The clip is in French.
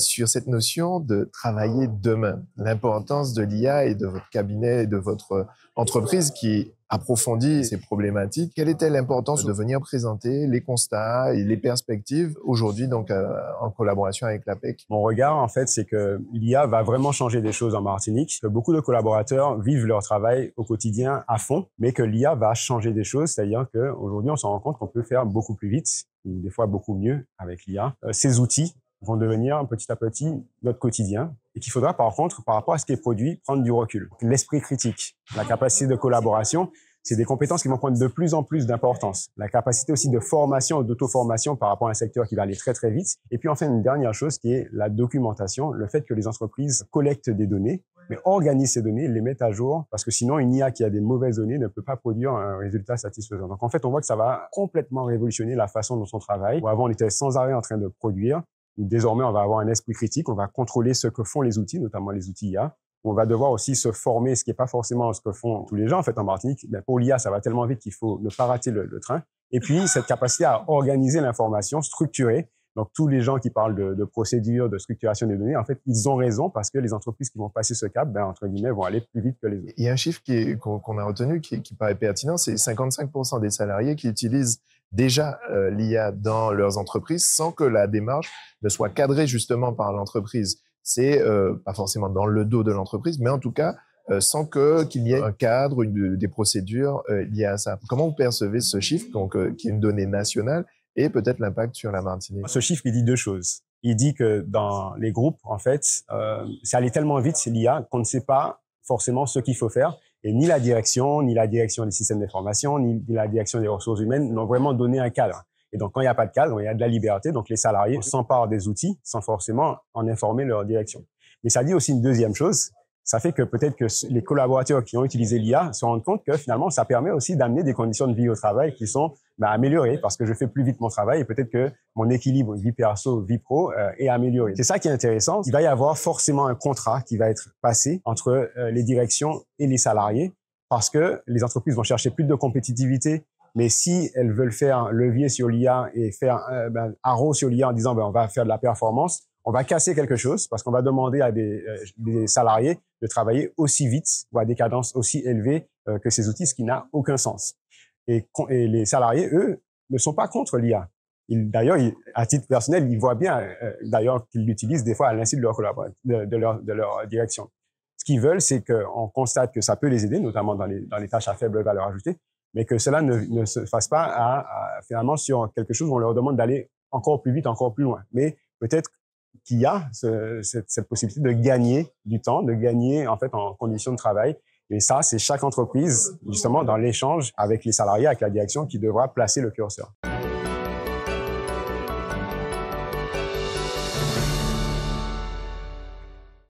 Sur cette notion de travailler demain, l'importance de l'IA et de votre cabinet et de votre entreprise qui approfondit ces problématiques. Quelle était l'importance de venir présenter les constats et les perspectives aujourd'hui, donc en collaboration avec l'APEC? Mon regard, en fait, c'est que l'IA va vraiment changer des choses en Martinique, que beaucoup de collaborateurs vivent leur travail au quotidien à fond, mais que l'IA va changer des choses, c'est-à-dire qu'aujourd'hui, on se rend compte qu'on peut faire beaucoup plus vite, ou des fois beaucoup mieux avec l'IA. Ces outils vont devenir petit à petit notre quotidien et qu'il faudra par contre, par rapport à ce qui est produit, prendre du recul. L'esprit critique, la capacité de collaboration, c'est des compétences qui vont prendre de plus en plus d'importance. La capacité aussi de formation et d'auto-formation par rapport à un secteur qui va aller très très vite. Et puis enfin, une dernière chose qui est la documentation, le fait que les entreprises collectent des données, mais organisent ces données, les mettent à jour, parce que sinon, une IA qui a des mauvaises données ne peut pas produire un résultat satisfaisant. Donc en fait, on voit que ça va complètement révolutionner la façon dont on travaille. Où avant, on était sans arrêt en train de produire. Désormais, on va avoir un esprit critique, on va contrôler ce que font les outils, notamment les outils IA. On va devoir aussi se former, ce qui n'est pas forcément ce que font tous les gens en fait en Martinique. Mais pour l'IA, ça va tellement vite qu'il faut ne pas rater le train. Et puis, cette capacité à organiser l'information, structurer. Donc, tous les gens qui parlent de procédures, de structuration des données, en fait, ils ont raison parce que les entreprises qui vont passer ce cap, entre guillemets, vont aller plus vite que les autres. Il y a un chiffre qu'on a retenu qui paraît pertinent, c'est 55% des salariés qui utilisent déjà l'IA dans leurs entreprises sans que la démarche ne soit cadrée justement par l'entreprise. C'est pas forcément dans le dos de l'entreprise, mais en tout cas sans qu'il y ait un cadre, des procédures liées à ça. Comment vous percevez ce chiffre, donc, qui est une donnée nationale, et peut-être l'impact sur la Martinique? Ce chiffre, il dit deux choses. Il dit que dans les groupes, en fait, c'est allé tellement vite, c'est l'IA, qu'on ne sait pas forcément ce qu'il faut faire. Et ni la direction des systèmes d'information, ni la direction des ressources humaines n'ont vraiment donné un cadre. Et donc, quand il n'y a pas de cadre, il y a de la liberté. Donc, les salariés s'emparent des outils sans forcément en informer leur direction. Mais ça dit aussi une deuxième chose. Ça fait que peut-être que les collaborateurs qui ont utilisé l'IA se rendent compte que finalement, ça permet aussi d'amener des conditions de vie au travail qui sont améliorées parce que je fais plus vite mon travail et peut-être que mon équilibre vie perso, vie pro est amélioré. C'est ça qui est intéressant. Il va y avoir forcément un contrat qui va être passé entre les directions et les salariés parce que les entreprises vont chercher plus de compétitivité. Mais si elles veulent faire levier sur l'IA et faire haro sur l'IA en disant on va faire de la performance, on va casser quelque chose parce qu'on va demander à des salariés de travailler aussi vite ou à des cadences aussi élevées que ces outils, ce qui n'a aucun sens. Et les salariés, eux, ne sont pas contre l'IA. D'ailleurs, à titre personnel, ils voient bien, d'ailleurs, qu'ils l'utilisent des fois à l'insu de leur collaborateurs, de leur direction. Ce qu'ils veulent, c'est qu'on constate que ça peut les aider, notamment dans les tâches à faible valeur ajoutée, mais que cela ne se fasse pas finalement sur quelque chose où on leur demande d'aller encore plus vite, encore plus loin. Mais peut-être qu'il y a cette possibilité de gagner du temps, de gagner en fait en conditions de travail. Et ça, c'est chaque entreprise, justement, dans l'échange avec les salariés, avec la direction, qui devra placer le curseur.